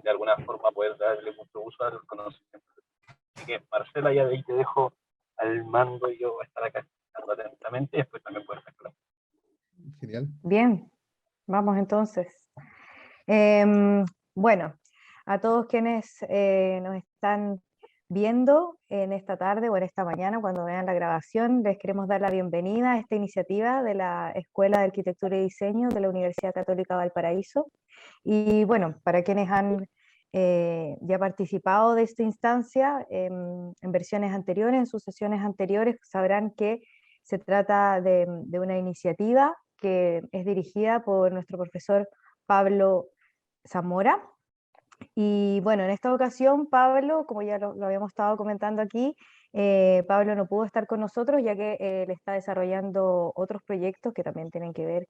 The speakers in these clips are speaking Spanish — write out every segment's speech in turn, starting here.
de alguna forma poder darle mucho uso a los conocimientos. Así que, Marcela, ya de ahí te dejo al mando y yo voy a estar acá escuchando atentamente y después también poder hacer clases. Genial. Bien, vamos entonces. Em, bueno, a todos quienes nos están viendo en esta tarde o en esta mañana, cuando vean la grabación, les queremos dar la bienvenida a esta iniciativa de la Escuela de Arquitectura y Diseño de la Universidad Católica Valparaíso. Y bueno, para quienes han ya participado de esta instancia en versiones anteriores, en sus sesiones anteriores, sabrán que se trata de una iniciativa que es dirigida por nuestro profesor Pablo Zamora. Y bueno, en esta ocasión Pablo, como ya lo habíamos estado comentando aquí, Pablo no pudo estar con nosotros ya que él está desarrollando otros proyectos que también tienen que ver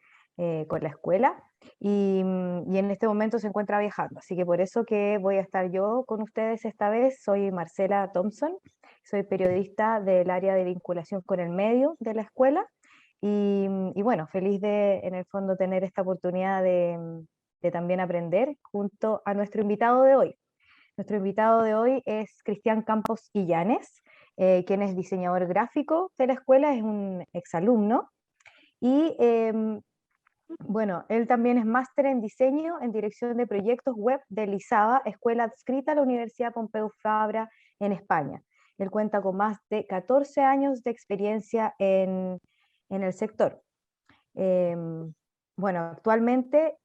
con la escuela y en este momento se encuentra viajando, así que por eso que voy a estar yo con ustedes esta vez. Soy Marcela Thompson, soy periodista del área de vinculación con el medio de la escuela y bueno, feliz de en el fondo tener esta oportunidad de también aprender junto a nuestro invitado de hoy. Nuestro invitado de hoy es Cristian Campos Illanes, quien es diseñador gráfico de la escuela, es un exalumno y bueno, él también es máster en diseño en dirección de proyectos web de Lizaba, escuela adscrita a la Universidad Pompeu Fabra en España. Él cuenta con más de 14 años de experiencia en el sector. Bueno, actualmente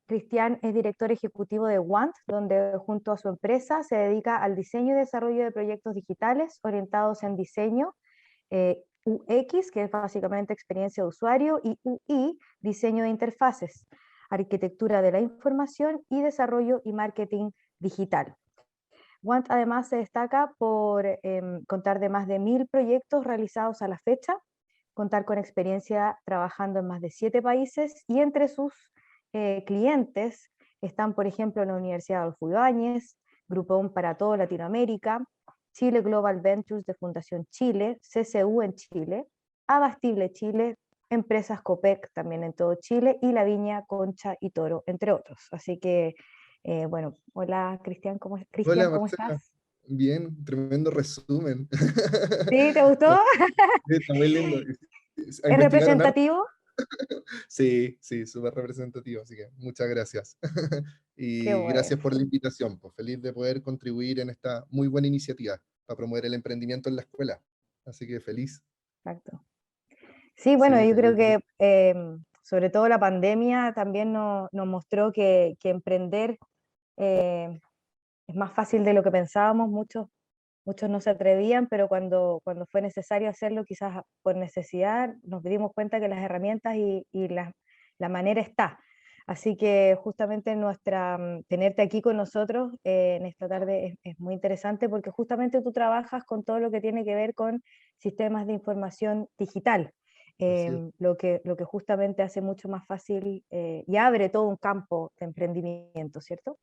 Cristian es director ejecutivo de Want, donde junto a su empresa se dedica al diseño y desarrollo de proyectos digitales orientados en diseño, UX, que es básicamente experiencia de usuario, y UI, diseño de interfaces, arquitectura de la información y desarrollo y marketing digital. Want además se destaca por contar de más de 1000 proyectos realizados a la fecha, contar con experiencia trabajando en más de 7 países y entre sus clientes están, por ejemplo, la Universidad Adolfo Ibáñez, Groupon para toda Latinoamérica, Chile Global Ventures de Fundación Chile, CCU en Chile, Abastible Chile, Empresas Copec también en todo Chile y La Viña, Concha y Toro, entre otros. Así que, bueno, hola Cristian, Hola ¿cómo Marcela, estás? bien, tremendo resumen. ¿Sí? ¿Te gustó? Está muy lindo. ¿Es ¿Investigaron harto? representativo? Sí, sí, súper representativo, así que muchas gracias. Qué Y bueno. gracias por la invitación, pues feliz de poder contribuir en esta muy buena iniciativa para promover el emprendimiento en la escuela. Así que feliz. Exacto. Sí, bueno, Sí, yo creo feliz. que sobre todo la pandemia también nos mostró que emprender eh, es más fácil de lo que pensábamos. Muchos no se atrevían, pero cuando fue necesario hacerlo, quizás por necesidad, nos dimos cuenta que las herramientas y la manera está. Así que justamente tenerte aquí con nosotros en esta tarde es muy interesante porque justamente tú trabajas con todo lo que tiene que ver con sistemas de información digital, Así es. lo que justamente hace mucho más fácil y abre todo un campo de emprendimiento, ¿cierto?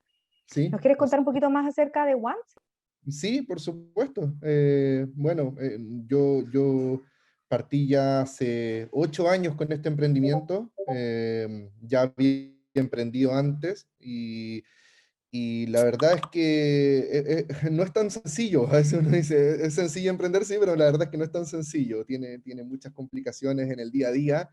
Sí, ¿Nos quieres contar un poquito más acerca de Want? sí, por supuesto. Bueno, yo partí ya hace 8 años con este emprendimiento. Ya había emprendido antes y la verdad es que no es tan sencillo. A veces uno dice, es sencillo emprender, sí, pero la verdad es que no es tan sencillo. Tiene muchas complicaciones en el día a día.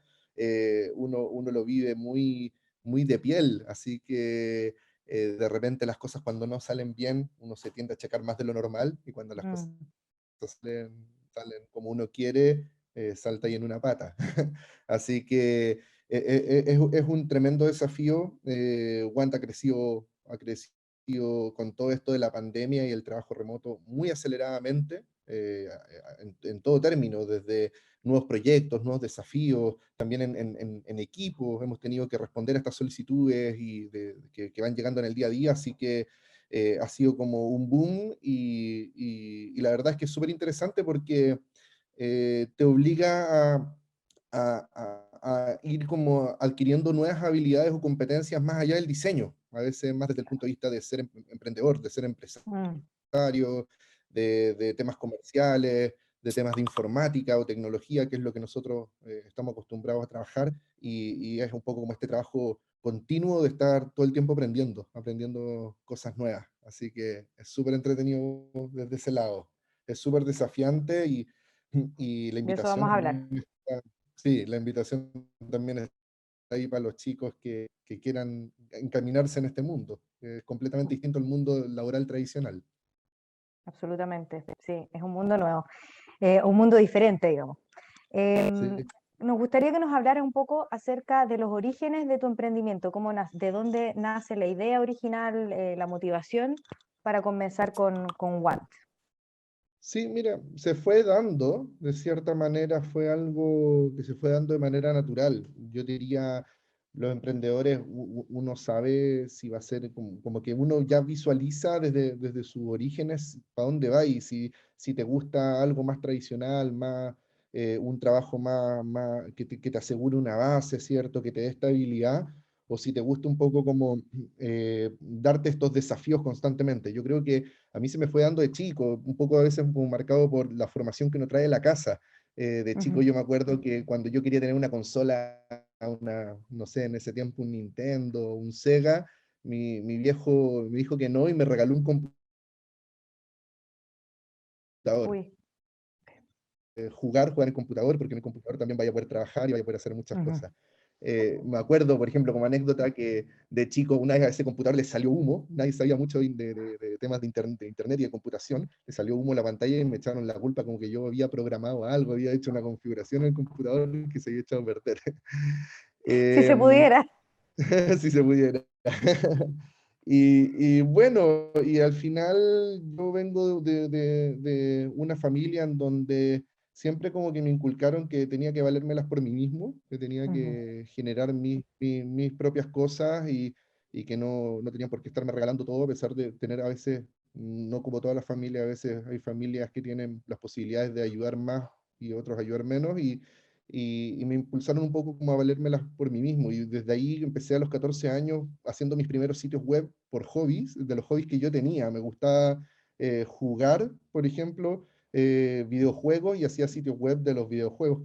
Uno lo vive muy, muy de piel, así que de repente las cosas cuando no salen bien, uno se tiende a checar más de lo normal y cuando las cosas Mm, salen como uno quiere, salta ahí en una pata. Así que es un tremendo desafío. Want ha crecido con todo esto de la pandemia y el trabajo remoto muy aceleradamente, en todo término, desde nuevos proyectos, nuevos desafíos, también en equipos. Hemos tenido que responder a estas solicitudes que van llegando en el día a día, así que ha sido como un boom y la verdad es que es súper interesante porque te obliga a ir como adquiriendo nuevas habilidades o competencias más allá del diseño, a veces más desde el punto de vista de ser emprendedor, de ser empresario, mm. de temas comerciales, de temas de informática o tecnología, que es lo que nosotros estamos acostumbrados a trabajar, y es un poco como este trabajo continuo de estar todo el tiempo aprendiendo cosas nuevas. Así que es súper entretenido desde ese lado. Es súper desafiante y la De eso vamos a hablar. invitación sí, la invitación también está ahí para los chicos que quieran encaminarse en este mundo. Es completamente distinto al mundo laboral tradicional. Absolutamente, sí, es un mundo nuevo, un mundo diferente, digamos. Em, Sí. Nos gustaría que nos hablara un poco acerca de los orígenes de tu emprendimiento, de dónde nace la idea original, la motivación para comenzar con Want. Sí, mira, se fue dando, de cierta manera fue algo que se fue dando de manera natural. Yo diría, los emprendedores, uno sabe si va a ser como que uno ya visualiza desde sus orígenes para dónde va y si te gusta algo más tradicional, más un trabajo que te asegure una base, ¿cierto? Que te dé estabilidad, o si te gusta un poco como darte estos desafíos constantemente. Yo creo que a mí se me fue dando de chico, un poco a veces como marcado por la formación que uno trae de la casa. De chico Ujú. yo me acuerdo que cuando yo quería tener una consola, no sé, en ese tiempo un Nintendo, un Sega, mi viejo me dijo que no y me regaló un computador. Uy. Jugar en el computador, porque en el computador también vaya a poder trabajar y vaya a poder hacer muchas Ujú. cosas. Me acuerdo, por ejemplo, como anécdota, que de chico una vez a ese computador le salió humo, nadie sabía mucho de temas de internet y de computación, le salió humo a la pantalla y me echaron la culpa como que yo había programado algo, había hecho una configuración en el computador que se había echado a perder. Si se Em, pudiera. si se pudiera. Y bueno, y al final yo vengo de una familia en donde siempre como que me inculcaron que tenía que valérmelas por mí mismo, que tenía Ujú. que generar mis propias cosas y que no tenía por qué estarme regalando todo, a pesar de tener a veces, no como todas las familias, a veces hay familias que tienen las posibilidades de ayudar más y otros ayudar menos, y me impulsaron un poco como a valérmelas por mí mismo. Y desde ahí empecé a los 14 años haciendo mis primeros sitios web por hobbies, de los hobbies que yo tenía. Me gustaba jugar, por ejemplo, videojuegos y hacía sitios web de los videojuegos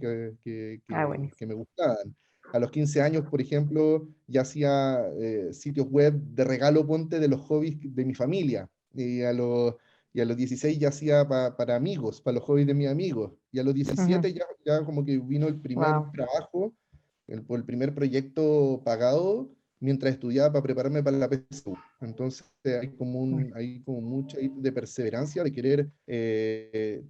Ah, buenísimo. que me gustaban. A los 15 años, por ejemplo, ya hacía sitios web de regalo ponte de los hobbies de mi familia. Y a los 16 ya hacía para amigos, para los hobbies de mis amigos. Y a los 17 ya como que vino el primer Wow. trabajo, el primer proyecto pagado mientras estudiaba para prepararme para la PSU. Entonces hay como mucha ahí de perseverancia, de querer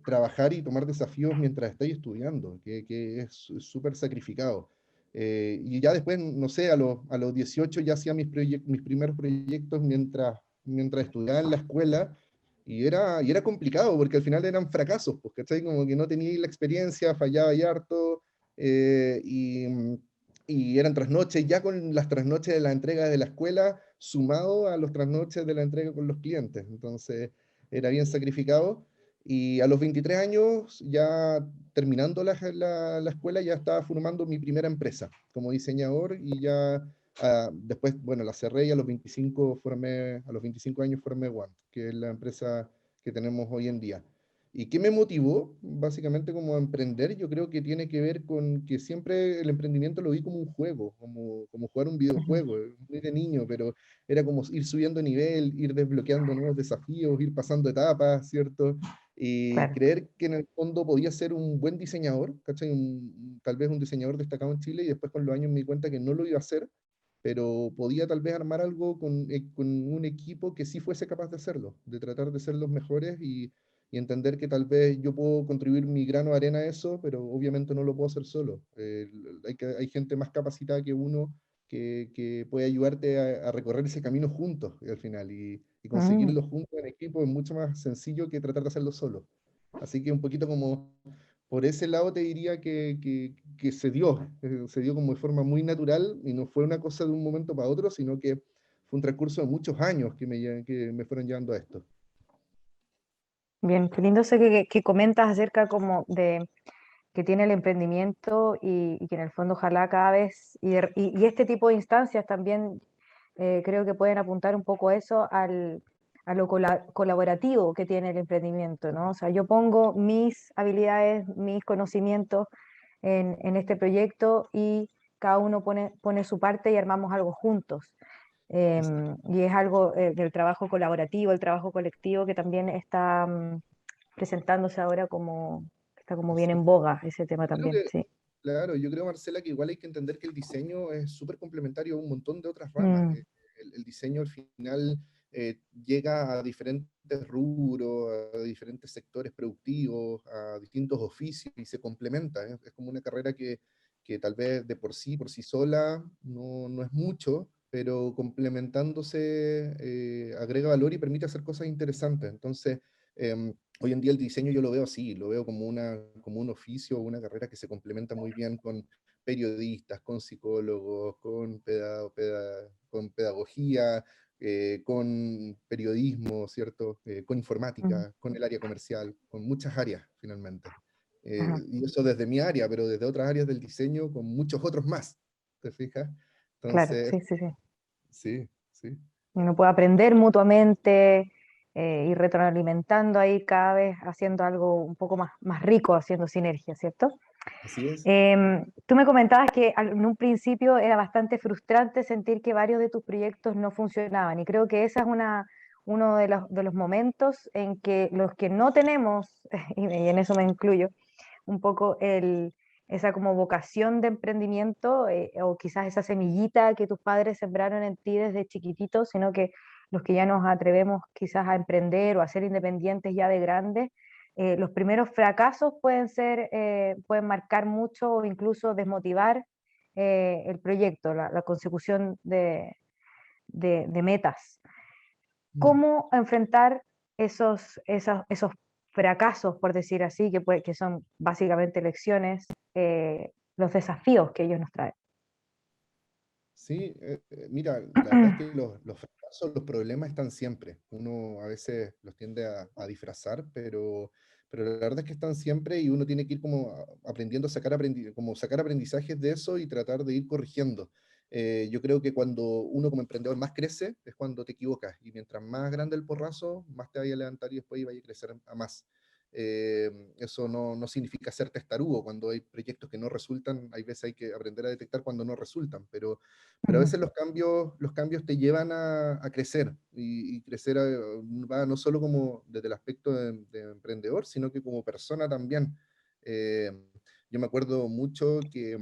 trabajar y tomar desafíos mientras estáis estudiando, que es súper sacrificado. Y ya después, no sé, a los 18 ya hacía mis primeros proyectos mientras estudiaba en la escuela y era complicado porque al final eran fracasos, pues, ¿cachai? Como que no tenía la experiencia, fallaba y harto, eh, y, y eran trasnoches, ya con las trasnoches de la entrega de la escuela, sumado a los trasnoches de la entrega con los clientes. Entonces era bien sacrificado. Y a los 23 años, ya terminando la escuela, ya estaba formando mi primera empresa como diseñador y ya después, bueno, la cerré y a los 25 años formé One, que es la empresa que tenemos hoy en día. ¿Y qué me motivó? Básicamente como a emprender, yo creo que tiene que ver con que siempre el emprendimiento lo vi como un juego, como jugar un Ujú. videojuego, muy de niño, pero era como ir subiendo de nivel, ir desbloqueando nuevos desafíos, ir pasando etapas, ¿cierto? Y Claro. creer que en el fondo podía ser un buen diseñador, ¿cachai? Tal vez un diseñador destacado en Chile y después con los años me di cuenta que no lo iba a hacer, pero podía tal vez armar algo con un equipo que sí fuese capaz de hacerlo, de tratar de ser los mejores y entender que tal vez yo puedo contribuir mi grano de arena a eso, pero obviamente no lo puedo hacer solo. Hay gente más capacitada que uno que puede ayudarte a recorrer ese camino juntos al final y Mm. conseguirlo juntos en equipo es mucho más sencillo que tratar de hacerlo solo. Así que un poquito como por ese lado te diría que se dio como de forma muy natural y no fue una cosa de un momento para otro, sino que fue un transcurso de muchos años que me fueron llevando a esto. Bien, qué lindo eso que comentas acerca como de que tiene el emprendimiento y que en el fondo ojalá cada vez, y este tipo de instancias también creo que pueden apuntar un poco a eso, a lo colaborativo que tiene el emprendimiento, ¿no? O sea, yo pongo mis habilidades, mis conocimientos en este proyecto y cada uno pone su parte y armamos algo juntos. Y es algo del trabajo colaborativo, el trabajo colectivo que también está presentándose ahora como, está como bien Sí. en boga ese tema Creo también, que, sí. claro, yo creo, Marcela, que igual hay que entender que el diseño es súper complementario a un montón de otras ramas. Mm, El diseño al final llega a diferentes rubros, a diferentes sectores productivos, a distintos oficios y se complementa. Es como una carrera que tal vez de por sí sola no es mucho, pero complementándose agrega valor y permite hacer cosas interesantes. Entonces, hoy en día el diseño yo lo veo así, lo veo como un oficio o una carrera que se complementa muy bien con periodistas, con psicólogos, con pedagogía, con periodismo, ¿cierto? Con mm, informática, con el área comercial, con muchas áreas finalmente. ajá, Y eso desde mi área, pero desde otras áreas del diseño con muchos otros más, ¿te fijas? claro, Entonces, sí, sí, sí. sí, sí, Uno puede aprender mutuamente y retroalimentando ahí cada vez haciendo algo un poco más rico, haciendo sinergia, ¿cierto? así es. Tú me comentabas que en un principio era bastante frustrante sentir que varios de tus proyectos no funcionaban y creo que esa es uno de los momentos en que los que no tenemos, y en eso me incluyo, un poco esa como vocación de emprendimiento o quizás esa semillita que tus padres sembraron en ti desde chiquitito, sino que los que ya nos atrevemos quizás a emprender o a ser independientes ya de grandes, los primeros fracasos pueden marcar mucho o incluso desmotivar el proyecto, la consecución de metas. Mm. ¿Cómo enfrentar esos fracasos, por decir así, que son básicamente lecciones, los desafíos que ellos nos traen? Sí, mira, la verdad es que los fracasos, los problemas están siempre. Uno a veces los tiende a disfrazar, pero la verdad es que están siempre y uno tiene que ir como aprendiendo a como sacar aprendizajes de eso y tratar de ir corrigiendo. Yo creo que cuando uno como emprendedor más crece es cuando te equivocas y mientras más grande el porrazo, más te vaya a levantar y después vaya a crecer a más. Eso no significa ser testarudo. Cuando hay proyectos que no resultan, hay veces hay que aprender a detectar cuando no resultan, pero a Ujú, veces los cambios te llevan a crecer y crecer va no solo como desde el aspecto de emprendedor, sino que como persona también. Eh, yo me acuerdo mucho que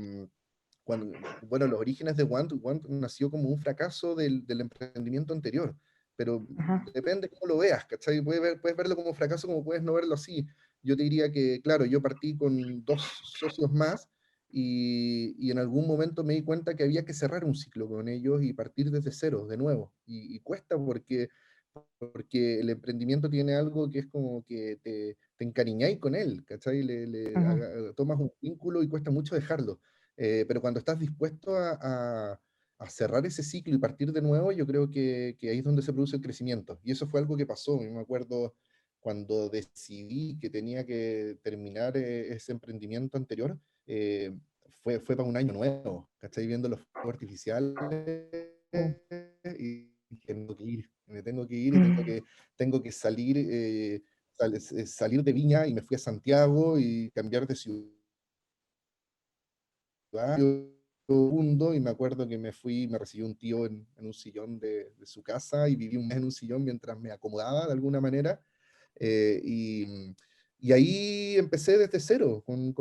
bueno, los orígenes de Want nació como un fracaso del emprendimiento anterior, pero ajá, depende cómo lo veas, ¿cachai? Puedes verlo como fracaso, como puedes no verlo así. Yo te diría que, claro, yo partí con dos socios más y en algún momento me di cuenta que había que cerrar un ciclo con ellos y partir desde cero, de nuevo. Y cuesta porque el emprendimiento tiene algo que es como que te encariñáis con él, ¿cachai? ujú, Tomas un vínculo y cuesta mucho dejarlo. Pero cuando estás dispuesto a cerrar ese ciclo y partir de nuevo, yo creo que ahí es donde se produce el crecimiento. Y eso fue algo que pasó. Yo me acuerdo cuando decidí que tenía que terminar ese emprendimiento anterior, eh, fue para un año nuevo, ¿cachai? Viendo los fuegos artificiales sí. y tengo que ir, me tengo que ir y Mm, tengo que salir, salir de Viña y me fui a Santiago y cambiar de ciudad mundo y me acuerdo que me fui, me recibió un tío en un sillón de su casa y viví un mes en un sillón mientras me acomodaba de alguna manera. eh, y, y ahí empecé desde cero, con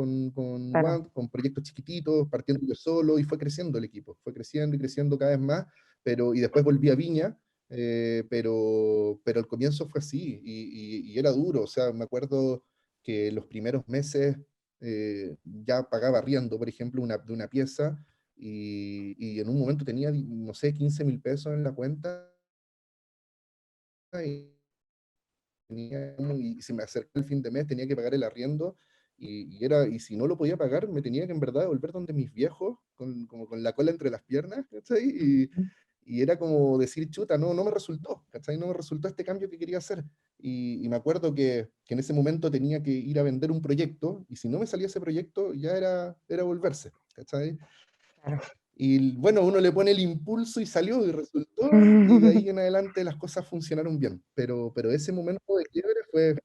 claro. Want, con proyectos chiquititos, partiendo yo solo y fue creciendo el equipo, fue creciendo y creciendo cada vez más, y después volví a Viña. Pero al comienzo fue así y era duro, o sea, me acuerdo que los primeros meses ya pagaba arriendo, por ejemplo, de una pieza y en un momento tenía, no sé, 15.000 pesos en la cuenta y, y si me acercaba el fin de mes tenía que pagar el arriendo y si no lo podía pagar me tenía que en verdad volver donde mis viejos, como con la cola entre las piernas, ¿cachai? Y era como decir, chuta, no me resultó, ¿cachai? No me resultó este cambio que quería hacer. Y me acuerdo que en ese momento tenía que ir a vender un proyecto, y si no me salía ese proyecto, ya era volverse, ¿cachai? Claro. Y bueno, uno le pone el impulso y salió y resultó, y de ahí en adelante las cosas funcionaron bien. Pero ese momento de quiebre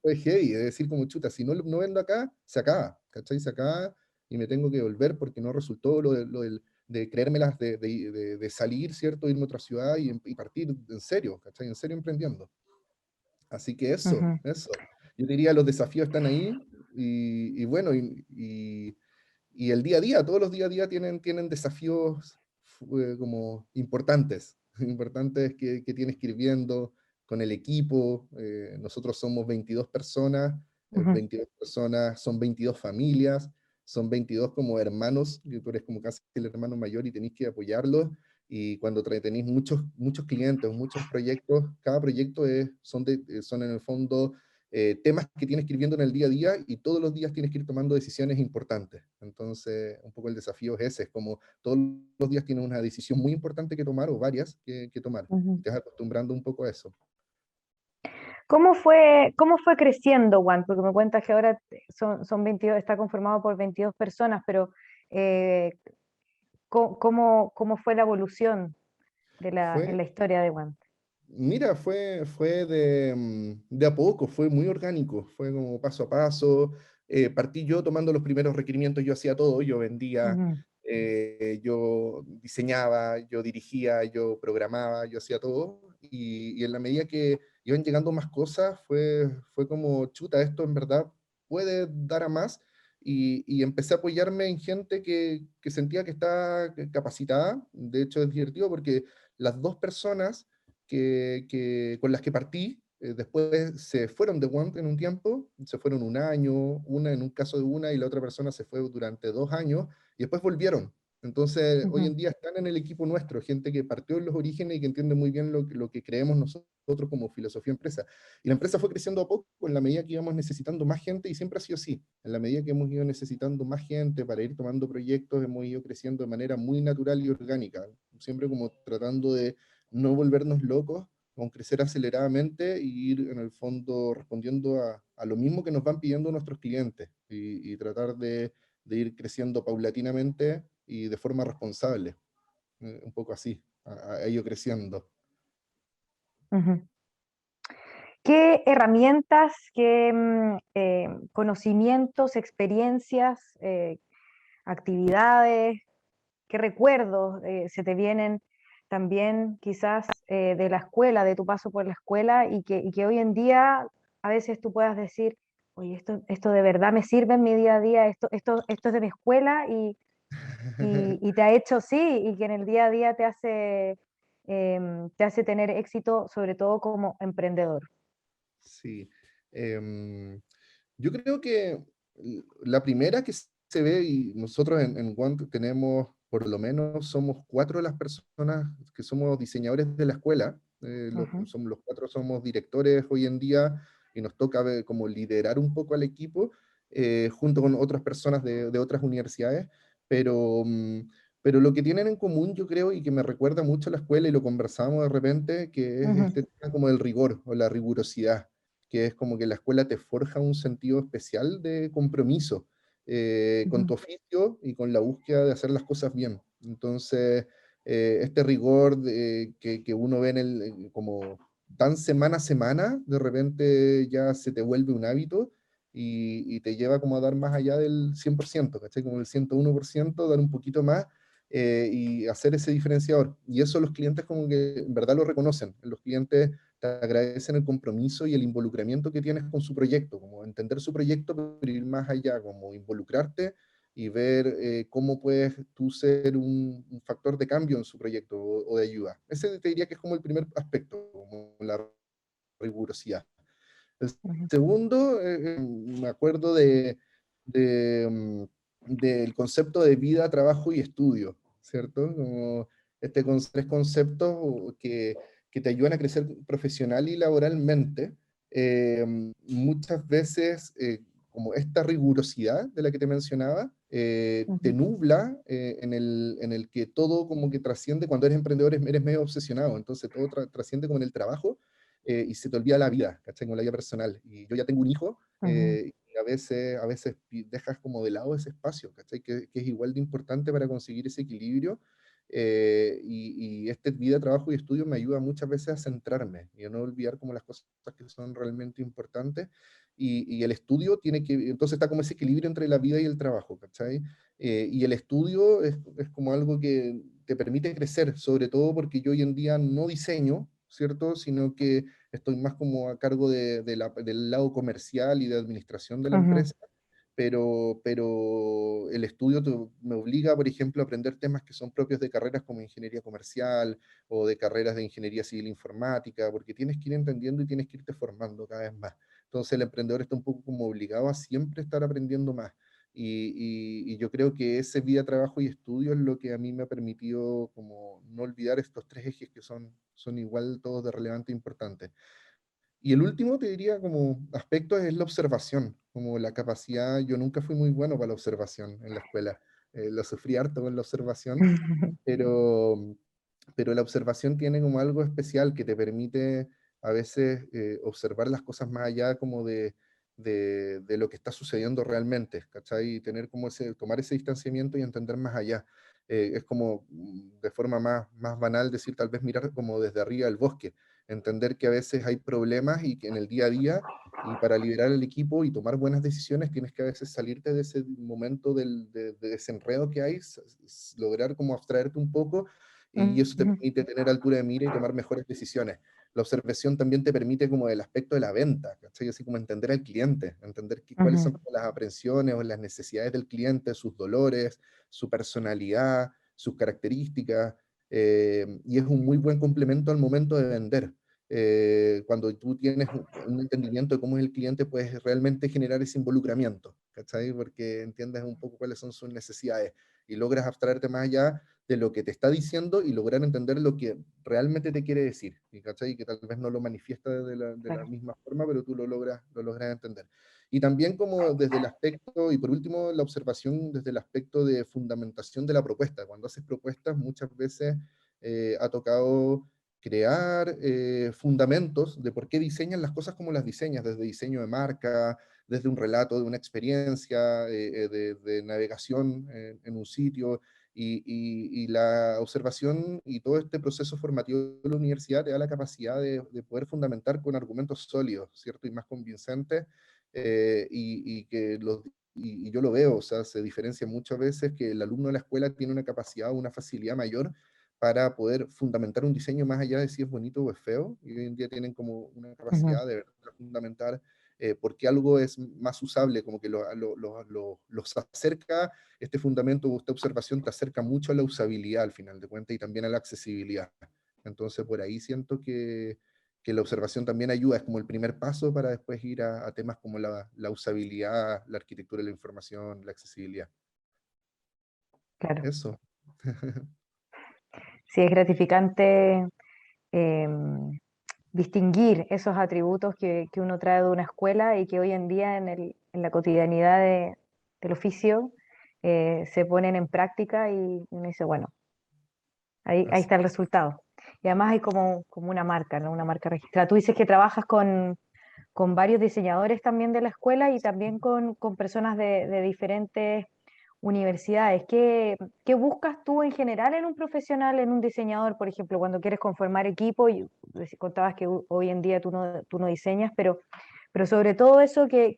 fue heavy, es decir, como chuta, si no vendo acá, se acaba, ¿cachai? Se acaba y me tengo que volver porque no resultó lo del de creérmelas, de salir, ¿cierto? Irme a otra ciudad y partir en serio, ¿cachai? En serio emprendiendo. Así que eso, Ujú. eso. Yo diría los desafíos están ahí y bueno, y el día a día, todos los días a día tienen desafíos como importantes, importantes que tienes que ir viendo con el equipo. Nosotros somos 22 personas, Ujú. 22 personas, son 22 familias, son 22 como hermanos, que tú eres como casi el hermano mayor y tenés que apoyarlos. Y cuando tenéis muchos clientes, muchos proyectos, cada proyecto son en el fondo temas que tienes que ir viendo en el día a día y todos los días tienes que ir tomando decisiones importantes. Entonces, un poco el desafío es ese, es como todos los días tienes una decisión muy importante que tomar o varias que tomar. Y Ujú. te vas acostumbrando un poco a eso. Cómo fue creciendo One? Porque me cuentas que ahora son 22, está conformado por 22 personas, pero eh, ¿cómo fue la evolución en Fue, la historia de One? Mira, fue de a poco, fue muy orgánico, fue como paso a paso. Partí yo tomando los primeros requerimientos, yo hacía todo, yo vendía, Ujú. yo diseñaba, yo dirigía, yo programaba, yo hacía todo. Y en la medida que iban llegando más cosas, fue como, chuta, esto en verdad puede dar a más. Y empecé a apoyarme en gente que sentía que estaba capacitada. De hecho, es divertido porque las dos personas con las que partí, después se fueron de Want en un tiempo, se fueron un año, una en un caso de una y la otra persona se fue durante 2 años y después volvieron. Entonces, hoy Ujú. en día están en el equipo nuestro, gente que partió en los orígenes y que entiende muy bien lo que creemos nosotros como filosofía empresa. Y la empresa fue creciendo a poco en la medida que íbamos necesitando más gente y siempre ha sido así. En la medida que hemos ido necesitando más gente para ir tomando proyectos, hemos ido creciendo de manera muy natural y orgánica, siempre como tratando de no volvernos locos, con crecer aceleradamente y ir en el fondo respondiendo a lo mismo que nos van pidiendo nuestros clientes y tratar de ir creciendo paulatinamente y de forma responsable, un poco así, a ello creciendo. Ujú. ¿Qué herramientas, qué conocimientos, experiencias, actividades, qué recuerdos se te vienen también quizás de la escuela, de tu paso por la escuela y que hoy en día a veces tú puedas decir, oye, esto de verdad me sirve en mi día a día, esto es de mi escuela y te ha hecho sí, y que en el día a día te hace tener éxito, sobre todo como emprendedor? Sí. Yo creo que la primera que se ve, y nosotros en Want tenemos, por lo menos, somos 4 de las personas que somos diseñadores de la escuela. Ujú. Somos los 4 somos directores hoy en día y nos toca como liderar un poco al equipo junto con otras personas de otras universidades, pero, pero lo que tienen en común, yo creo, y que me recuerda mucho a la escuela, y lo conversamos de repente, que es Ujú. este tema como del rigor o la rigurosidad, que es como que la escuela te forja un sentido especial de compromiso con Ujú. tu oficio y con la búsqueda de hacer las cosas bien. Entonces, este rigor que uno ve como tan semana a semana, de repente ya se te vuelve un hábito y te lleva como a dar más allá del 100%, ¿cachai? Como el 101%, dar un poquito más y hacer ese diferenciador. Y eso los clientes como que en verdad lo reconocen. Los clientes te agradecen el compromiso y el involucramiento que tienes con su proyecto, como entender su proyecto, pero ir más allá, como involucrarte y ver cómo puedes tú ser un factor de cambio en su proyecto o de ayuda. Ese te diría que es como el primer aspecto, como la rigurosidad. El Ujú. segundo, me acuerdo del concepto de vida, trabajo y estudio, ¿cierto? Como tres conceptos que te ayudan a crecer profesional y laboralmente. eh, Muchas veces, como esta rigurosidad de la que te mencionaba, te Ujú. nubla en el que todo como que trasciende, cuando eres emprendedor eres medio obsesionado, entonces todo trasciende como en el trabajo y se te olvida la vida, ¿cachai? Como la vida personal. Y yo ya tengo un hijo Ujú. y a veces dejas como de lado ese espacio, ¿cachai? Que es igual de importante para conseguir ese equilibrio y este vida, trabajo y estudio me ayuda muchas veces a centrarme y a no olvidar como las cosas que son realmente importantes. Y el estudio tiene que, entonces está como ese equilibrio entre la vida y el trabajo, ¿cachai? Y el estudio es como algo que te permite crecer, sobre todo porque yo hoy en día no diseño, ¿cierto? Sino que estoy más como a cargo del lado comercial y de administración de la Ujú, empresa, pero el estudio me obliga, por ejemplo, a aprender temas que son propios de carreras como ingeniería comercial o de carreras de ingeniería civil informática, porque tienes que ir entendiendo y tienes que irte formando cada vez más. Entonces el emprendedor está un poco como obligado a siempre estar aprendiendo más. Y yo creo que ese vida, trabajo y estudio es lo que a mí me ha permitido como no olvidar estos tres ejes que son igual todos de relevante e importante. Y el último, te diría, como aspecto es la observación, como la capacidad. Yo nunca fui muy bueno para la observación en la escuela. Lo sufrí harto con la observación, pero, pero la observación tiene como algo especial que te permite a veces observar las cosas más allá como de lo que está sucediendo realmente, ¿cachai? Y tener como tomar ese distanciamiento y entender más allá. Es como de forma más banal decir, tal vez mirar como desde arriba el bosque, entender que a veces hay problemas y que en el día a día, y para liderar el equipo y tomar buenas decisiones, tienes que a veces salirte de ese momento de desenredo que hay, lograr como abstraerte un poco, y eso te ujú, permite tener altura de mira y tomar mejores decisiones. La observación también te permite como el aspecto de la venta, ¿cachai? Así como entender al cliente, entender cuáles son ujú, como las aprensiones o las necesidades del cliente, sus dolores, su personalidad, sus características, y es un muy buen complemento al momento de vender. Cuando tú tienes un entendimiento de cómo es el cliente, puedes realmente generar ese involucramiento, ¿cachai? Porque entiendes un poco cuáles son sus necesidades y logras abstraerte más allá de lo que te está diciendo y lograr entender lo que realmente te quiere decir, ¿cachai? Y que tal vez no lo manifiesta de la claro. misma forma, pero tú lo logras entender. Y también como desde el aspecto, y por último, la observación desde el aspecto de fundamentación de la propuesta. Cuando haces propuestas, muchas veces ha tocado crear fundamentos de por qué diseñan las cosas como las diseñas, desde diseño de marca, desde un relato de una experiencia de navegación en un sitio, y la observación y todo este proceso formativo de la universidad te da la capacidad de poder fundamentar con argumentos sólidos, ¿cierto? Y más convincentes, y que y yo lo veo, o sea, se diferencia muchas veces que el alumno de la escuela tiene una capacidad o una facilidad mayor para poder fundamentar un diseño más allá de si es bonito o es feo, y hoy en día tienen como una Ujú, capacidad de verdad fundamentar por qué algo es más usable, como que los acerca, este fundamento o esta observación te acerca mucho a la usabilidad al final de cuentas y también a la accesibilidad. Entonces por ahí siento que la observación también ayuda, es como el primer paso para después ir a temas como la usabilidad, la arquitectura de la información, la accesibilidad. claro. Eso. Sí, es gratificante em, distinguir esos atributos que uno trae de una escuela y que hoy en día en la cotidianidad del oficio se ponen en práctica y uno dice, bueno, ahí Así. está el resultado. Y además hay como una marca, ¿no? Una marca registrada. Tú dices que trabajas con varios diseñadores también de la escuela y también con personas de diferentes universidades. ¿Qué buscas tú en general en un profesional, en un diseñador, por ejemplo, cuando quieres conformar equipo? Y contabas que hoy en día tú no diseñas, pero sobre todo eso que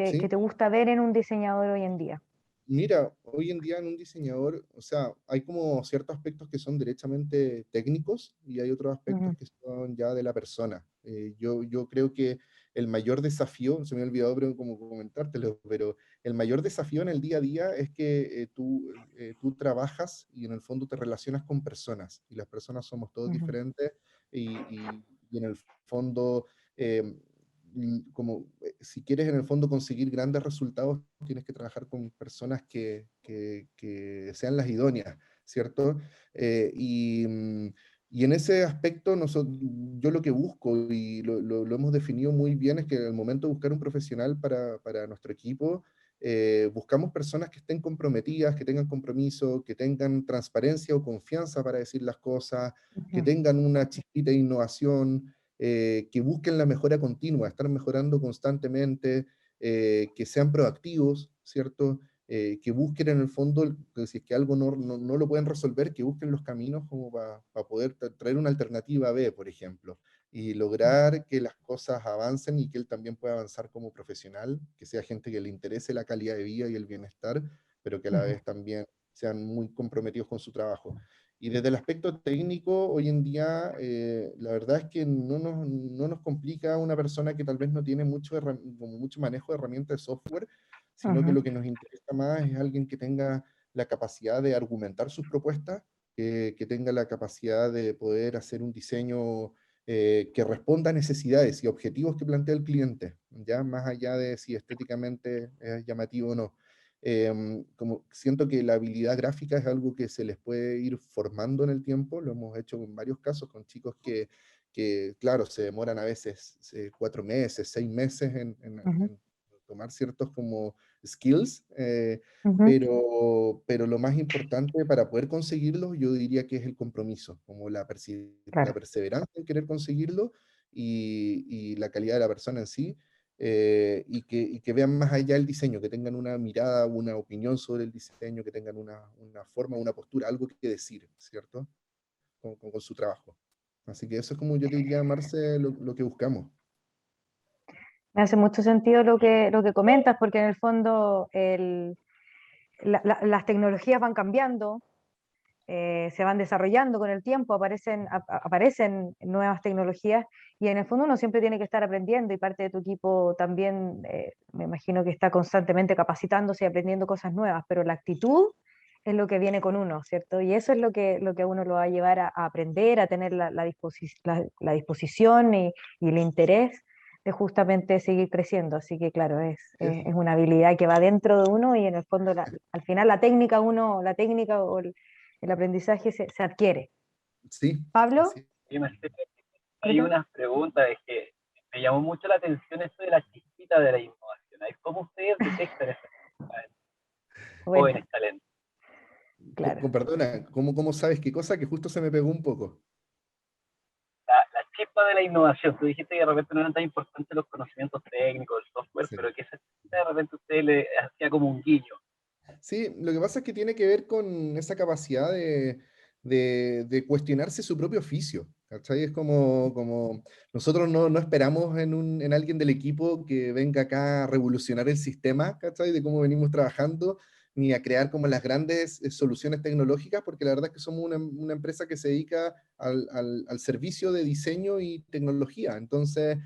Sí, te gusta ver en un diseñador hoy en día. mira, hoy en día en un diseñador, o sea, hay como ciertos aspectos que son derechamente técnicos y hay otros aspectos Ujú, que son ya de la persona. Yo creo que el mayor desafío, se me ha olvidado pero como comentártelo, pero el mayor desafío en el día a día es que tú trabajas y en el fondo te relacionas con personas y las personas somos todos ujú, diferentes, y en el fondo... eh, como si quieres en el fondo conseguir grandes resultados, tienes que trabajar con personas que sean las idóneas, ¿cierto? Y en ese aspecto, yo lo que busco, y lo hemos definido muy bien, es que al momento de buscar un profesional para nuestro equipo, buscamos personas que estén comprometidas, que tengan compromiso, que tengan transparencia o confianza para decir las cosas, que ujú, tengan una chispita de innovación, que busquen la mejora continua, estar mejorando constantemente, que sean proactivos, ¿cierto? que busquen en el fondo, que si es que algo no lo pueden resolver, que busquen los caminos como para poder traer una alternativa B, por ejemplo, y lograr que las cosas avancen y que él también pueda avanzar como profesional, que sea gente que le interese la calidad de vida y el bienestar, pero que a la Ujú. vez también sean muy comprometidos con su trabajo. Y desde el aspecto técnico, hoy en día, la verdad es que no nos complica una persona que tal vez no tiene como mucho manejo de herramientas de software, sino que Ujú. lo que nos interesa más es alguien que tenga la capacidad de argumentar sus propuestas, que tenga la capacidad de poder hacer un diseño que responda a necesidades y objetivos que plantea el cliente, ya más allá de si estéticamente es llamativo o no. Como siento que la habilidad gráfica es algo que se les puede ir formando en el tiempo, lo hemos hecho en varios casos con chicos claro, se demoran a veces 4 meses, 6 meses Ujú. en tomar ciertos como skills, Ujú. pero lo más importante para poder conseguirlos, yo diría que es el compromiso, como la Claro. perseverancia en querer conseguirlo y la calidad de la persona en sí, y que vean más allá el diseño, que tengan una mirada, una opinión sobre el diseño, que tengan una forma, una postura, algo que decir, ¿cierto? Con su trabajo. Así que eso es como yo te diría, Marce, lo que buscamos. Me hace mucho sentido lo que comentas, porque en el fondo las tecnologías van cambiando, se van desarrollando con el tiempo, aparecen nuevas tecnologías y en el fondo uno siempre tiene que estar aprendiendo y parte de tu equipo también, me imagino que está constantemente capacitándose y aprendiendo cosas nuevas, pero la actitud es lo que viene con uno, ¿cierto? Y eso es lo que a uno lo va a llevar a aprender, a tener la disposición y el interés de justamente seguir creciendo. Así que claro, Eso. es una habilidad que va dentro de uno y en el fondo al final la técnica o el aprendizaje se adquiere. Sí, Pablo, así. Y Mercedes, hay perdón. unas preguntas, es que me llamó mucho la atención eso de la chispita de la innovación. ¿Eh? ¿Cómo ustedes detectan esa chispita en Bueno, jóvenes talentos? claro. Perdona, ¿cómo sabes qué cosa? Que justo se me pegó un poco. La chispa de la innovación. Tú dijiste que de repente no eran tan importantes los conocimientos técnicos del software, Sí. pero que esa chispita de repente usted le hacía como un guiño. Sí, lo que pasa es que tiene que ver con esa capacidad de cuestionarse su propio oficio. ¿Cachai? Es como nosotros no esperamos en alguien del equipo que venga acá a revolucionar el sistema, ¿cachai? De cómo venimos trabajando, ni a crear como las grandes soluciones tecnológicas, porque la verdad es que somos una empresa que se dedica al servicio de diseño y tecnología. Entonces,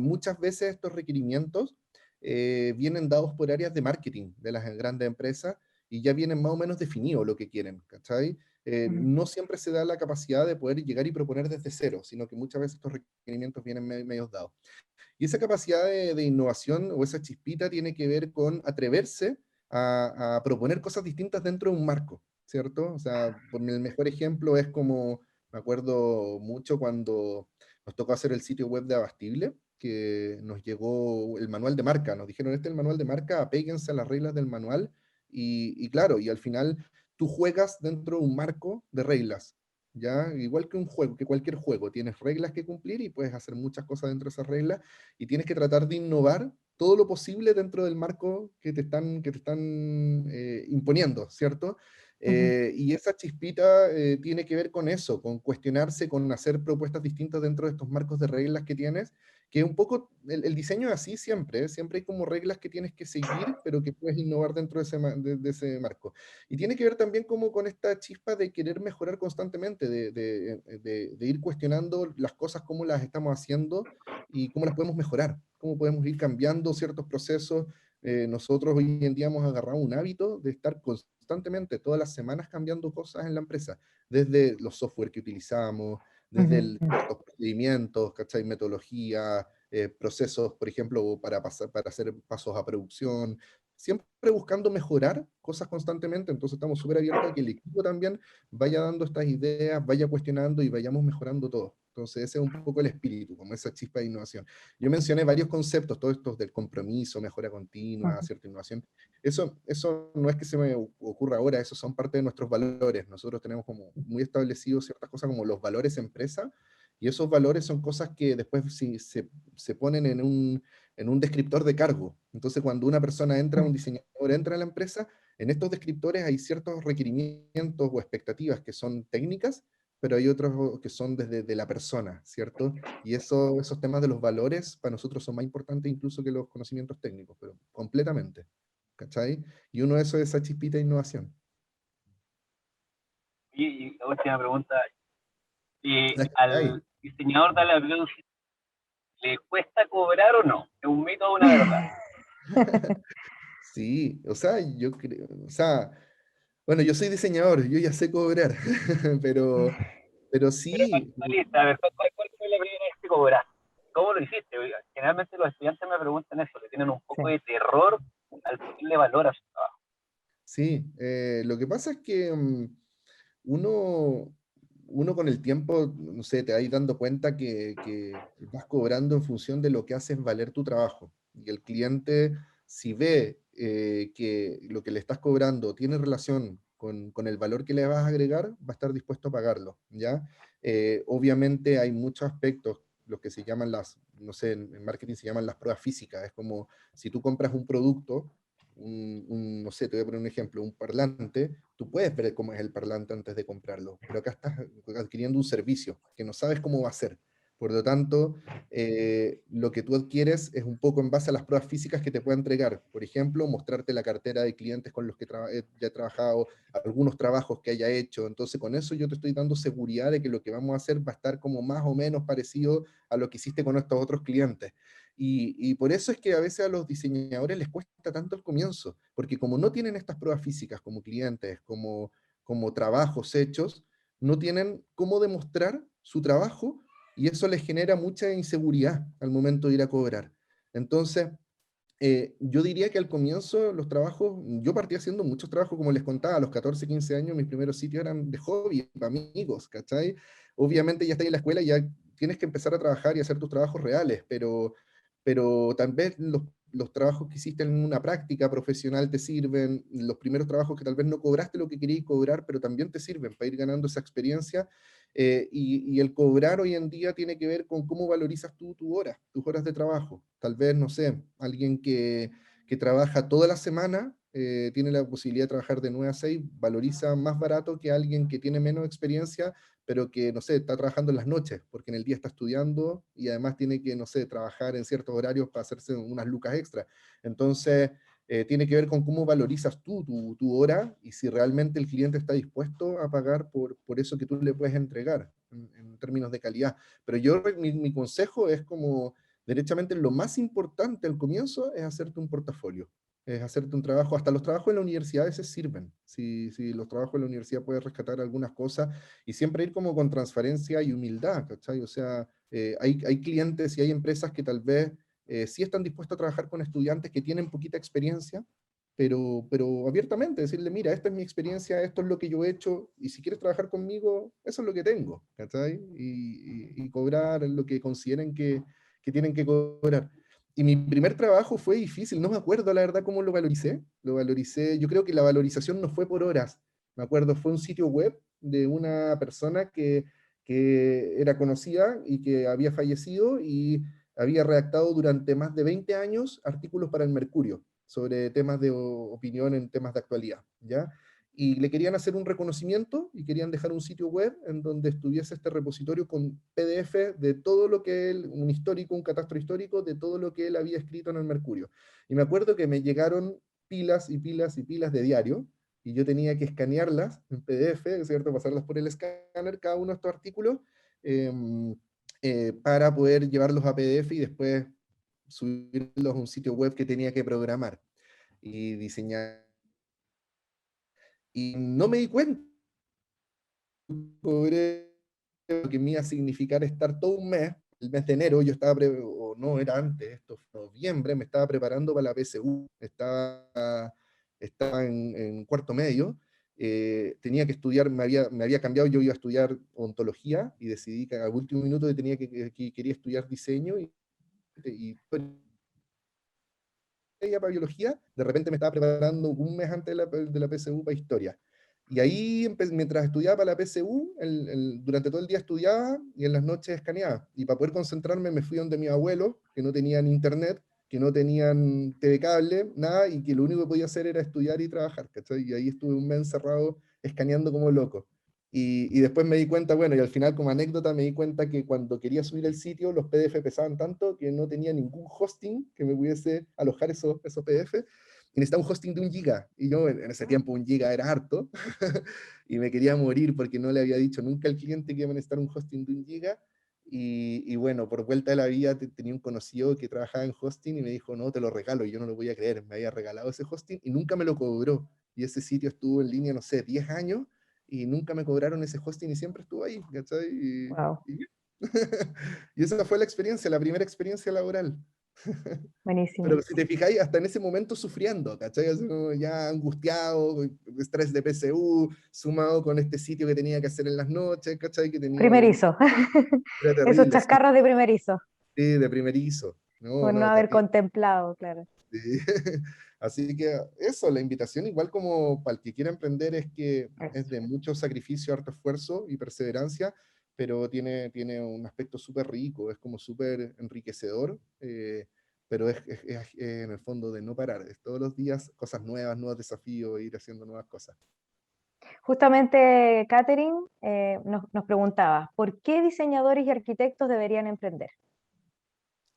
muchas veces estos requerimientos vienen dados por áreas de marketing de las grandes empresas y ya vienen más o menos definidos lo que quieren, ¿cachai? Ujú. No siempre se da la capacidad de poder llegar y proponer desde cero, sino que muchas veces estos requerimientos vienen medios dados. Y esa capacidad de innovación o esa chispita tiene que ver con atreverse a proponer cosas distintas dentro de un marco, ¿cierto? O sea, por el mejor ejemplo es como, me acuerdo mucho cuando nos tocó hacer el sitio web de Abastible, que nos llegó el manual de marca, nos dijeron, este es el manual de marca, apéguense a las reglas del manual, y claro, y al final tú juegas dentro de un marco de reglas, ¿ya? Igual que un juego, que cualquier juego, tienes reglas que cumplir y puedes hacer muchas cosas dentro de esas reglas y tienes que tratar de innovar todo lo posible dentro del marco que te están imponiendo, ¿cierto? Ujú. Y esa chispita tiene que ver con eso, con cuestionarse, con hacer propuestas distintas dentro de estos marcos de reglas que tienes, que un poco el diseño es así siempre, ¿eh? Siempre hay como reglas que tienes que seguir, pero que puedes innovar dentro de ese marco. Y tiene que ver también como con esta chispa de querer mejorar constantemente, de ir cuestionando las cosas, cómo las estamos haciendo y cómo las podemos mejorar, cómo podemos ir cambiando ciertos procesos. Nosotros hoy en día hemos agarrado un hábito de estar constantemente, todas las semanas, cambiando cosas en la empresa, desde los software que utilizamos, desde Ujú. ciertos procedimientos, ¿cachai? Metodología, procesos, por ejemplo, para hacer pasos a producción, siempre buscando mejorar cosas constantemente, entonces estamos súper abiertos a que el equipo también vaya dando estas ideas, vaya cuestionando y vayamos mejorando todo. Entonces ese es un poco el espíritu, como esa chispa de innovación. Yo mencioné varios conceptos, todos estos del compromiso, mejora continua, Ujú. cierta innovación. Eso no es que se me ocurra ahora, esos son parte de nuestros valores. Nosotros tenemos como muy establecidos ciertas cosas como los valores empresa, y esos valores son cosas que después si se ponen en un descriptor de cargo. Entonces, cuando una persona entra, un diseñador entra a la empresa, en estos descriptores hay ciertos requerimientos o expectativas que son técnicas, pero hay otros que son desde de la persona, ¿cierto? Y esos temas de los valores para nosotros son más importantes incluso que los conocimientos técnicos, pero completamente, ¿cachai? Y uno de esos es esa chispita de innovación. Y la última pregunta, La que hay. ¿al diseñador de la Bluetooth le cuesta cobrar o no? ¿Es un mito o una verdad? Sí, o sea, yo creo, o sea, bueno, yo soy diseñador, yo ya sé cobrar, pero, pero Pero sí, a ver, ¿cuál fue la primera vez que cobraste? ¿Cómo lo hiciste? Oiga, generalmente los estudiantes me preguntan eso, le tienen un Sí. poco de terror al ponerle valor a su trabajo. sí, lo que pasa es que uno, uno con el tiempo, no sé, te vas dando cuenta que vas cobrando en función de lo que haces valer tu trabajo. Y el cliente, si ve que lo que le estás cobrando tiene relación con el valor que le vas a agregar, va a estar dispuesto a pagarlo, ¿ya? Obviamente hay muchos aspectos, los que se llaman las, no sé, en marketing se llaman las pruebas físicas. Es como si tú compras un producto, no sé, te voy a poner un ejemplo, un parlante, tú puedes ver cómo es el parlante antes de comprarlo, pero acá estás adquiriendo un servicio que no sabes cómo va a ser. Por lo tanto, lo que tú adquieres es un poco en base a las pruebas físicas que te puede entregar. Por ejemplo, mostrarte la cartera de clientes con los que ya he trabajado, algunos trabajos que haya hecho. Entonces, con eso yo te estoy dando seguridad de que lo que vamos a hacer va a estar como más o menos parecido a lo que hiciste con estos otros clientes. Y por eso es que a veces a los diseñadores les cuesta tanto el comienzo, porque como no tienen estas pruebas físicas como clientes, como trabajos hechos, no tienen cómo demostrar su trabajo y eso les genera mucha inseguridad al momento de ir a cobrar. Entonces, yo diría que al comienzo los trabajos, yo partí haciendo muchos trabajos, como les contaba, a los 14, 15 años, mis primeros sitios eran de hobby, para amigos, ¿cachai? Obviamente ya estás en la escuela y ya tienes que empezar a trabajar y hacer tus trabajos reales, pero tal vez los trabajos que hiciste en una práctica profesional te sirven, los primeros trabajos que tal vez no cobraste lo que querías cobrar, pero también te sirven para ir ganando esa experiencia. Y el cobrar hoy en día tiene que ver con cómo valorizas tú tus horas de trabajo. Tal vez, no sé, alguien que trabaja toda la semana, tiene la posibilidad de trabajar de 9 a 6, valoriza más barato que alguien que tiene menos experiencia, pero que, no sé, está trabajando en las noches, porque en el día está estudiando y además tiene que, no sé, trabajar en ciertos horarios para hacerse unas lucas extra. Entonces, tiene que ver con cómo valorizas tú tu hora y si realmente el cliente está dispuesto a pagar por eso que tú le puedes entregar en términos de calidad. Pero yo, mi consejo es como, derechamente, lo más importante al comienzo es hacerte un portafolio. Es hacerte un trabajo, hasta los trabajos en la universidad a veces sirven. Si los trabajos en la universidad puedes rescatar algunas cosas y siempre ir como con transparencia y humildad, ¿cachai? O sea, hay clientes y hay empresas que tal vez sí están dispuestos a trabajar con estudiantes que tienen poquita experiencia, pero abiertamente decirle, mira, esta es mi experiencia, esto es lo que yo he hecho, y si quieres trabajar conmigo, eso es lo que tengo, ¿cachai? Y cobrar lo que consideren que tienen que cobrar. Y mi primer trabajo fue difícil, no me acuerdo la verdad cómo lo valoricé, yo creo que la valorización no fue por horas, me acuerdo, fue un sitio web de una persona que era conocida y que había fallecido y había redactado durante más de 20 años artículos para el Mercurio sobre temas de opinión en temas de actualidad, ¿ya? Y le querían hacer un reconocimiento y querían dejar un sitio web en donde estuviese este repositorio con PDF de todo lo que él, un histórico, un catastro histórico de todo lo que él había escrito en el Mercurio. Y me acuerdo que me llegaron pilas y pilas y pilas de diario y yo tenía que escanearlas en PDF, ¿cierto? Pasarlas por el escáner, cada uno de estos artículos, eh, para poder llevarlos a PDF y después subirlos a un sitio web que tenía que programar y diseñar. Y no me di cuenta, cobré lo que me iba a significar estar todo un mes, el mes de enero, yo estaba, o no, era antes, esto fue noviembre, me estaba preparando para la PSU, estaba en cuarto medio, tenía que estudiar, me había cambiado, yo iba a estudiar ontología y decidí que al último minuto tenía que quería estudiar diseño y para biología, de repente me estaba preparando un mes antes de la PSU para historia. Y ahí, mientras estudiaba para la PSU, durante todo el día estudiaba y en las noches escaneaba. Y para poder concentrarme me fui donde mi abuelo, que no tenían internet, que no tenían TV cable, nada, y que lo único que podía hacer era estudiar y trabajar, ¿cachai? Y ahí estuve un mes encerrado escaneando como loco. Y después me di cuenta, bueno, y al final como anécdota me di cuenta que cuando quería subir el sitio, los PDF pesaban tanto que no tenía ningún hosting que me pudiese alojar esos PDF, y necesitaba un hosting de 1 giga, y yo en ese tiempo 1 giga era harto, y me quería morir porque no le había dicho nunca al cliente que iba a necesitar un hosting de 1 giga, y bueno, por vuelta de la vida tenía un conocido que trabajaba en hosting y me dijo, no, te lo regalo, y yo no lo voy a creer, me había regalado ese hosting y nunca me lo cobró, y ese sitio estuvo en línea, no sé, 10 años, y nunca me cobraron ese hosting y siempre estuvo ahí, ¿cachai? Wow, Y esa fue la experiencia, la primera experiencia laboral. buenísimo. Pero si te fijáis, hasta en ese momento sufriendo, ¿cachai? Así como ya angustiado, estrés de PSU, sumado con este sitio que tenía que hacer en las noches, ¿cachai? Que tenía Primerizo. era Esos terrible, sí, chascarros de primerizo, sí, de primerizo. No, por no no, haber terrible. contemplado, claro. Sí. Así que eso, la invitación, igual como para el que quiera emprender, es que es Eso. de mucho sacrificio, harto esfuerzo y perseverancia, pero tiene un aspecto súper rico, es como súper enriquecedor, pero en el fondo de no parar, es todos los días cosas nuevas, nuevos desafíos, ir haciendo nuevas cosas. Justamente, Catherine nos preguntaba, ¿por qué diseñadores y arquitectos deberían emprender?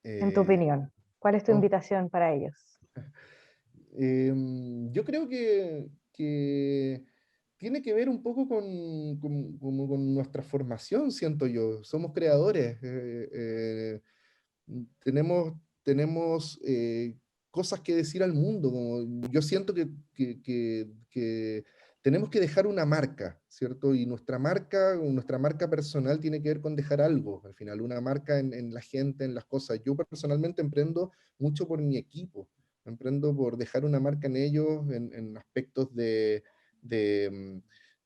En tu Eh, opinión, ¿cuál es tu oh, invitación para ellos? yo creo que tiene que ver un poco como con nuestra formación, siento yo. Somos creadores, tenemos cosas que decir al mundo. Yo siento que tenemos que dejar una marca, ¿cierto? Y nuestra marca personal tiene que ver con dejar algo, al final, una marca en la gente, en las cosas. Yo personalmente emprendo mucho por mi equipo, emprendo por dejar una marca en ellos, en aspectos de,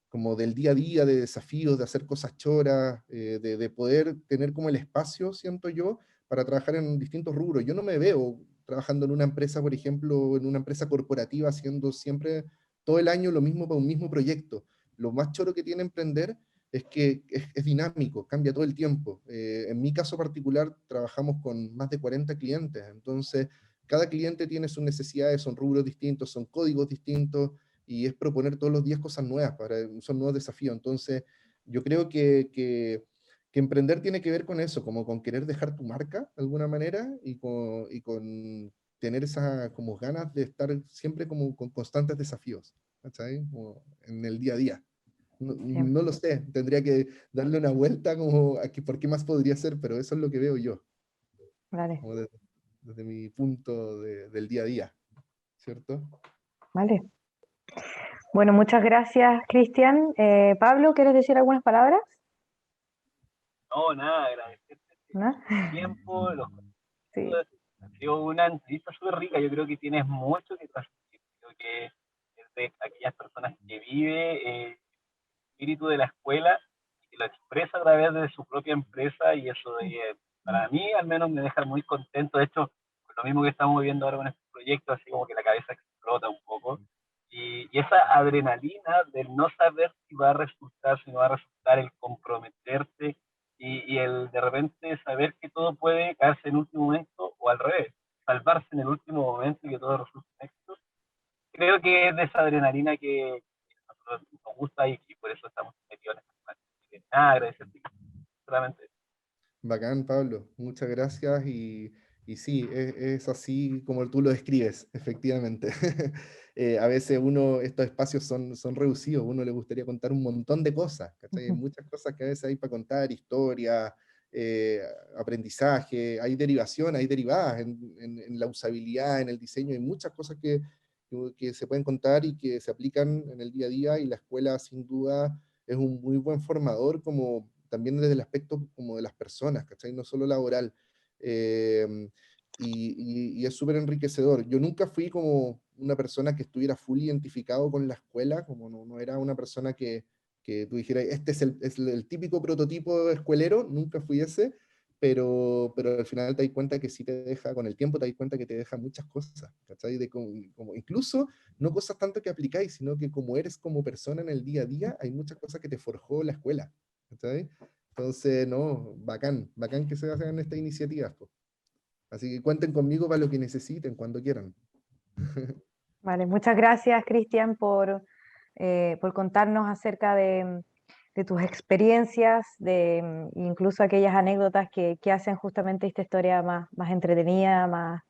como del día a día, de desafíos, de hacer cosas choras, de poder tener como el espacio, siento yo, para trabajar en distintos rubros. Yo no me veo trabajando en una empresa, por ejemplo, en una empresa corporativa, haciendo siempre todo el año lo mismo para un mismo proyecto. Lo más choro que tiene emprender es que es dinámico, cambia todo el tiempo. En mi caso particular, trabajamos con más de 40 clientes, entonces cada cliente tiene sus necesidades, son rubros distintos, son códigos distintos, y es proponer todos los días cosas nuevas, son nuevos desafíos. Entonces, yo creo que emprender tiene que ver con eso, como con querer dejar tu marca de alguna manera y con tener esas como ganas de estar siempre como con constantes desafíos, ¿cachai? Como en el día a día. No, Sí, no lo sé, tendría que darle una vuelta como a que, por qué más podría ser, pero eso es lo que veo yo, vale, como desde mi punto del día a día, ¿cierto? vale. Bueno, muchas gracias, Cristian. Pablo, ¿quieres decir algunas palabras? No, nada, agradecerte ¿No? el tiempo, los Sí, contenidos. Ha sido una entrevista súper rica. Yo creo que tienes mucho que transmitir. Creo que es de aquellas personas que vive el espíritu de la escuela y que lo expresa a través de su propia empresa, y eso para mí al menos me deja muy contento. De hecho, con lo mismo que estamos viendo ahora con este proyecto, así como que la cabeza explota un poco. Y esa adrenalina del no saber si va a resultar, si no va a resultar, el comprometerte y el de repente saber que todo puede caerse en el último momento o al revés, salvarse en el último momento y que todo resulte en éxito. Creo que es de esa adrenalina que a nosotros nos gusta y por eso estamos metidos en esta parte. Así que nada, agradecerte solamente. Bacán, Pablo, muchas gracias y sí, es así como tú lo describes, efectivamente. A veces estos espacios son reducidos, uno le gustaría contar un montón de cosas, ¿cachai? Hay ujú, muchas cosas que a veces hay para contar, historia, eh, aprendizaje, hay derivación, hay derivadas en la usabilidad, en el diseño, hay muchas cosas que se pueden contar y que se aplican en el día a día, y la escuela sin duda es un muy buen formador, como también desde el aspecto como de las personas, ¿cachai? No solo laboral. Eh, y es súper enriquecedor. Yo nunca fui como una persona que estuviera full identificado con la escuela, como no era una persona que tú dijeras, este es el típico prototipo escuelero, nunca fui ese, pero al final te das cuenta que sí te deja, con el tiempo te das cuenta que te deja muchas cosas, ¿cachai? Como incluso no cosas tanto que aplicáis, sino que como eres como persona en el día a día, hay muchas cosas que te forjó la escuela, ¿cachai? Entonces, no, bacán, bacán que se hagan estas iniciativas, po. Así que cuenten conmigo para lo que necesiten, cuando quieran. Vale, muchas gracias, Cristian, por contarnos acerca de tus experiencias, de incluso aquellas anécdotas que hacen justamente esta historia más entretenida,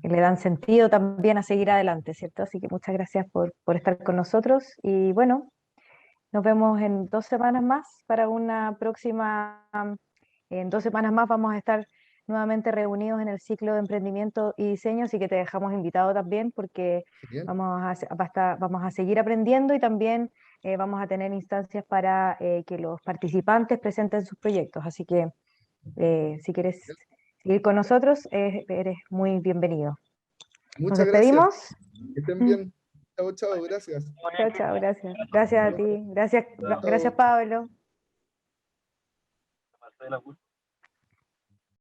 que le dan sentido también a seguir adelante, ¿cierto? Así que muchas gracias por estar con nosotros y bueno, nos vemos en 2 semanas más para una próxima. En 2 semanas más vamos a estar nuevamente reunidos en el ciclo de emprendimiento y diseño, así que te dejamos invitado también porque Genial. vamos a seguir aprendiendo y también vamos a tener instancias para que los participantes presenten sus proyectos. Así que si quieres seguir con nosotros, eres muy bienvenido. Nos Muchas gracias. despedimos. Que estén bien. Chao, chao, gracias. Muy bien, Chao, chao, Cristian. gracias. Gracias a ti. Gracias, Chao. gracias Pablo. Marcela, gusto.